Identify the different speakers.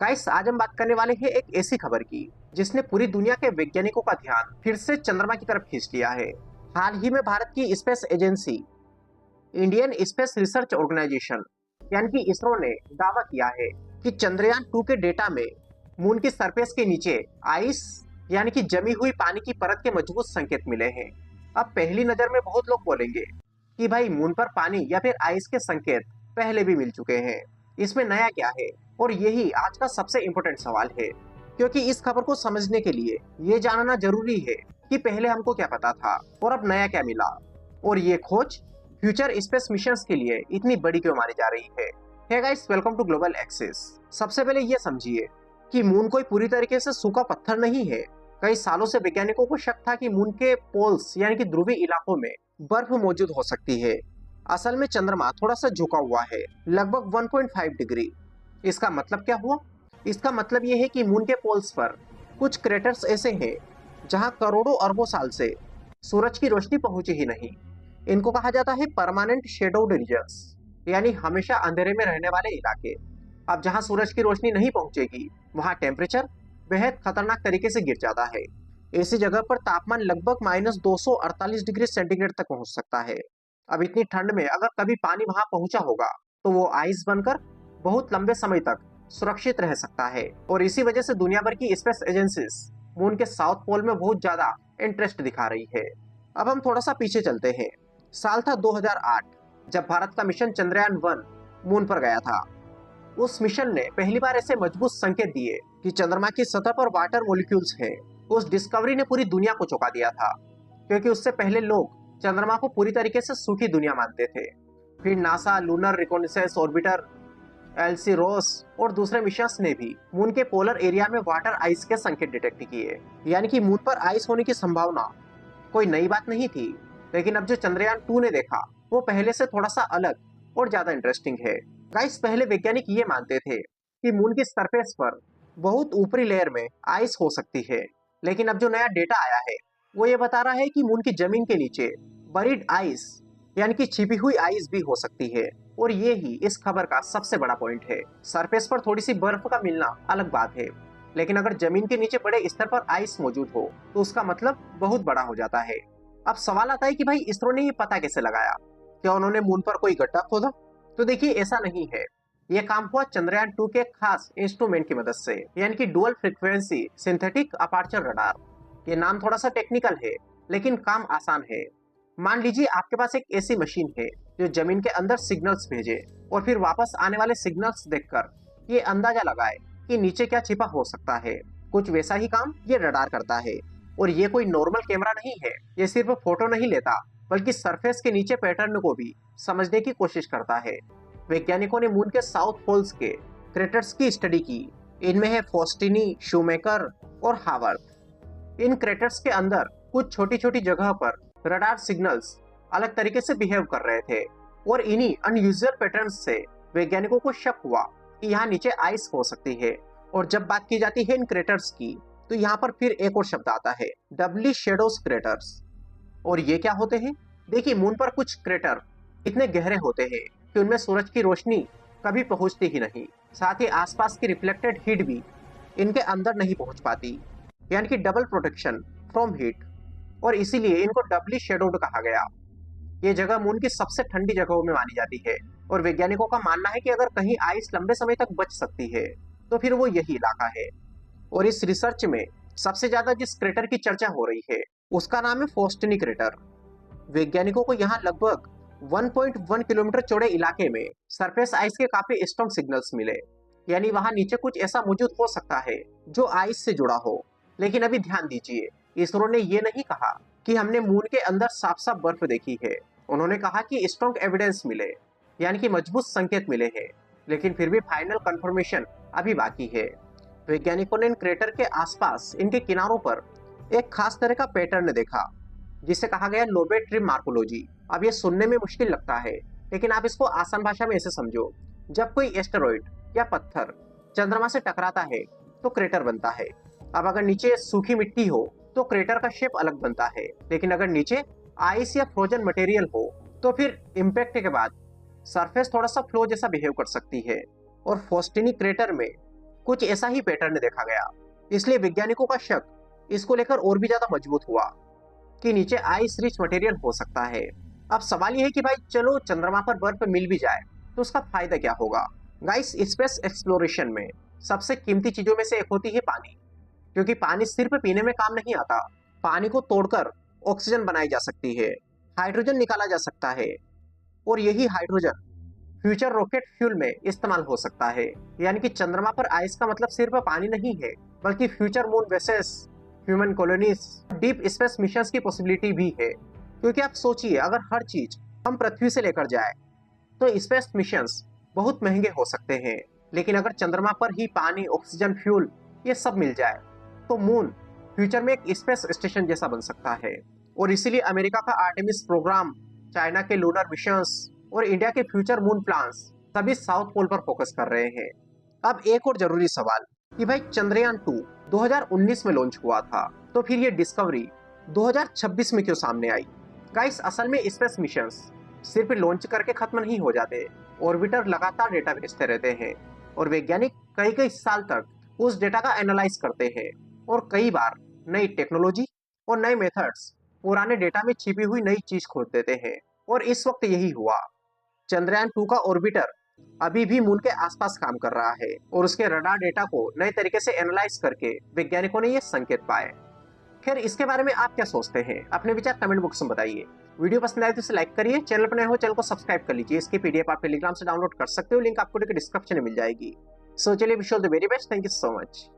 Speaker 1: Guys, आज हम बात करने वाले हैं एक ऐसी खबर की जिसने पूरी दुनिया के वैज्ञानिकों का ध्यान फिर से चंद्रमा की तरफ खींच लिया है। हाल ही में भारत की space agency Indian space research organisation यानी कि इसरो ने दावा किया है कि चंद्रयान 2 के डेटा में मून की सरफेस के नीचे आइस यानी कि जमी हुई पानी की परत के मजबूत संकेत मिले हैं। अब पहली नजर में बहुत लोग बोलेंगे कि भाई मून पर पानी या फिर आइस के संकेत पहले भी मिल चुके हैं, इसमें नया क्या है? और यही आज का सबसे इम्पोर्टेंट सवाल है, क्योंकि इस खबर को समझने के लिए ये जानना जरूरी है कि पहले हमको क्या पता था और अब नया क्या मिला, और ये खोज फ्यूचर स्पेस मिशंस के लिए इतनी बड़ी क्यों मानी जा रही है। Hey guys, welcome to global access. सबसे पहले ये समझिए कि मून कोई पूरी तरीके से सूखा पत्थर नहीं है। कई सालों से वैज्ञानिकों को शक था कि मून के पोल्स यानी कि ध्रुवीय इलाकों में बर्फ मौजूद हो सकती है। असल में चंद्रमा थोड़ा सा झुका हुआ है, लगभग 1.5 डिग्री। इसका मतलब क्या हुआ? इसका मतलब यह है कि मून के पोल्स पर कुछ क्रेटर्स ऐसे हैं जहां करोड़ों अरबों साल से सूरज की रोशनी पहुंची ही नहीं। इनको कहा जाता है परमानेंट शेडोड रीजन्स, यानी हमेशा अंधेरे में रहने वाले इलाके। अब जहां सूरज की रोशनी नहीं पहुंचेगी वहां टेम्परेचर बेहद खतरनाक तरीके से गिर जाता है। ऐसी जगह पर तापमान लगभग -248 डिग्री सेंटीग्रेड तक पहुंच सकता है। अब इतनी ठंड में अगर कभी पानी वहां पहुंचा होगा तो वो आइस बनकर बहुत लंबे समय तक सुरक्षित रह सकता है। और इसी वजह से दुनिया भर की स्पेस एजेंसीज मून के साउथ पोल में बहुत ज्यादा इंटरेस्ट दिखा रही है। अब हम थोड़ा सा पीछे चलते हैं। साल था 2008, जब भारत का मिशन चंद्रयान 1 मून पर गया था। उस मिशन ने पहली बार ऐसे मजबूत संकेत दिए कि चंद्रमा की सतह पर वाटर मॉलिक्यूल्स हैं। उस डिस्कवरी ने पूरी दुनिया को चौंका दिया था, क्योंकि उससे पहले लोग चंद्रमा को पूरी तरीके से सूखी दुनिया मानते थे। फिर NASA lunar recognisance orbiter LC रोस और दूसरे मिशंस ने भी मून के पोलर एरिया में वाटर आइस के संकेत डिटेक्ट किए। यानी कि मून पर आइस होने की संभावना कोई नई बात नहीं थी। लेकिन अब जो चंद्रयान 2 ने देखा वो पहले से थोड़ा सा अलग और ज्यादा इंटरेस्टिंग है। गाइस, पहले वैज्ञानिक ये मानते थे कि मून की सरफेस पर बहुत ऊपरी लेयर में आइस हो सकती है, लेकिन अब जो नया डेटा आया है वो ये बता रहा है कि मून की जमीन के नीचे बरीड आइस यानी कि छिपी हुई आइस भी हो सकती है। और ये ही इस खबर का सबसे बड़ा पॉइंट है। सरफेस पर थोड़ी सी बर्फ का मिलना अलग बात है, लेकिन अगर जमीन के नीचे बड़े स्तर पर आइस मौजूद हो तो उसका मतलब बहुत बड़ा हो जाता है। अब सवाल आता है कि भाई इसरो ने ये पता कैसे लगाया? क्या उन्होंने मून पर कोई गड्ढा खोदा? तो देखिए, ऐसा नहीं है। यह काम हुआ चंद्रयान 2 के खास इंस्ट्रूमेंट की मदद से, यानी कि dual frequency synthetic aperture radar. ये नाम थोड़ा सा टेक्निकल है, लेकिन काम आसान है। मान लीजिए आपके पास एक ऐसी मशीन है जो जमीन के अंदर सिग्नल्स भेजे और फिर वापस आने वाले सिग्नल्स देखकर ये अंदाजा लगाए कि नीचे क्या छिपा हो सकता है। कुछ वैसा ही काम ये रडार करता है। और ये कोई नॉर्मल कैमरा नहीं है। ये सिर्फ फोटो नहीं लेता, बल्कि सरफेस के नीचे पैटर्न को भी समझने की कोशिश करता है। वैज्ञानिकों ने मून के साउथ पोल्स के क्रेटर्स की स्टडी की। इनमें है फोस्टिनी, शूमेकर और हावर्थ। इन क्रेटर्स के अंदर कुछ छोटी छोटी जगह पर रडार सिग्नल्स अलग तरीके से बिहेव कर रहे थे। और इन्हीं अनयूजुअल पैटर्न्स से वैज्ञानिकों को शक हुआ कि यहाँ नीचे आइस हो सकती है। और जब बात की जाती है इन क्रेटर्स की, तो यहाँ पर फिर एक और शब्द आता है, डबली शेडोस क्रेटर्स। और ये क्या होते हैं? देखिए, मून पर कुछ क्रेटर इतने गहरे होते हैं कि उनमें सूरज की रोशनी कभी पहुंचती ही नहीं। साथ ही आसपास की रिफ्लेक्टेड हीट भी इनके अंदर नहीं पहुंच पाती, यानी कि डबल प्रोटेक्शन फ्रॉम हीट। और इसीलिए इनको डबली शेडोड कहा गया। ये जगह मून की सबसे ठंडी जगहों में मानी जाती है। और वैज्ञानिकों का मानना है कि अगर कहीं आइस लंबे समय तक बच सकती है तो फिर वो यही इलाका है। और इस रिसर्च में सबसे ज्यादा जिस क्रेटर की चर्चा हो रही है उसका नाम है फोस्टनी क्रेटर। वैज्ञानिकों को यहाँ लगभग 1.1 किलोमीटर चौड़े इलाके में सरफेस आइस के काफी स्ट्रॉन्ग सिग्नल्स मिले। यानी वहां नीचे कुछ ऐसा मौजूद हो सकता है जो आइस से जुड़ा हो। लेकिन अभी ध्यान दीजिए, इसरो ने ये नहीं कहा कि हमने मून के अंदर साफ साफ बर्फ देखी है। उन्होंने कहा कि स्ट्रॉन्ग एविडेंस मिले, यानी कि मजबूत संकेत मिले हैं। लेकिन फिर भी फाइनल कंफर्मेशन अभी बाकी है। वैज्ञानिकों ने इन क्रेटर के आसपास इनके किनारों पर एक खास तरह का पैटर्न देखा, जिसे कहा गया लोबेट ट्री मार्कोलॉजी। अब ये सुनने में मुश्किल लगता है, लेकिन आप इसको आसान भाषा में ऐसे समझो, जब कोई एस्टेरॉइड या पत्थर चंद्रमा से टकराता है तो क्रेटर बनता है। अब अगर नीचे सूखी मिट्टी हो तो क्रेटर का शेप अलग बनता है, लेकिन अगर नीचे आइस या फ्रोजन मटेरियल हो तो फिर इम्पैक्ट के बाद सरफेस थोड़ा सा फ्लो जैसा बिहेव कर सकती है। और फोस्टिनी क्रेटर में कुछ ऐसा ही पैटर्न देखा गया। इसलिए वैज्ञानिकों का शक इसको लेकर और भी ज्यादा मजबूत हुआ कि नीचे आइस रिच मटेरियल हो सकता है। अब सवाल यह है कि भाई चलो चंद्रमा पर बर्फ मिल भी जाए तो उसका फायदा क्या होगा। गाइस, स्पेस एक्सप्लोरेशन में सबसे कीमती चीजों में से एक होती है पानी, क्योंकि पानी सिर्फ पीने में काम नहीं आता। पानी को तोड़कर ऑक्सीजन बनाई जा सकती है, हाइड्रोजन निकाला जा सकता है, और यही हाइड्रोजन फ्यूचर रॉकेट फ्यूल में इस्तेमाल हो सकता है। यानी कि चंद्रमा पर आइस का मतलब सिर्फ पानी नहीं है, बल्कि future moon bases, human colonies, deep space missions की पॉसिबिलिटी भी है। क्योंकि आप सोचिए, अगर हर चीज हम पृथ्वी से लेकर जाए तो स्पेस मिशंस बहुत महंगे हो सकते हैं। लेकिन अगर चंद्रमा पर ही पानी, ऑक्सीजन, फ्यूल ये सब मिल जाए तो मून फ्यूचर में एक स्पेस स्टेशन जैसा बन सकता है। और इसीलिए अमेरिका का आर्टेमिस प्रोग्राम, चाइना के लूनर मिशंस और इंडिया के फ्यूचर मून प्लान्स सभी साउथ पोल पर फोकस कर रहे हैं। अब एक और जरूरी सवाल कि भाई चंद्रयान 2 2019 में लॉन्च हुआ था, तो फिर ये डिस्कवरी 2026 में क्यों सामने आई। गाइस, असल में स्पेस मिशंस सिर्फ लॉन्च करके खत्म नहीं हो जाते। ऑर्बिटर लगातार डेटा भेजते रहते हैं और वैज्ञानिक कई कई साल तक उस डेटा का एनालाइज करते हैं, और कई बार नई टेक्नोलॉजी और नए मेथड्स पुराने डेटा में छिपी हुई नई चीज खोज देते हैं। और इस वक्त यही हुआ। चंद्रयान 2 का ऑर्बिटर अभी भी मून के आसपास काम कर रहा है और उसके रडार डेटा को नए तरीके से एनालाइज करके वैज्ञानिकों ने ये संकेत पाए। खैर, इसके बारे में आप क्या सोचते हैं? अपने विचार कमेंट बॉक्स में बताइए। वीडियो पसंद आए तो इसे लाइक करिए, चैनल पर नए हो चैनल को सब्सक्राइब कर लीजिए। इसकी पीडीएफ आप टेलीग्राम से डाउनलोड कर सकते हो, लिंक आपको डिस्क्रिप्शन में मिल जाएगी। सो चलिए, wish you all the very best, thank you so much.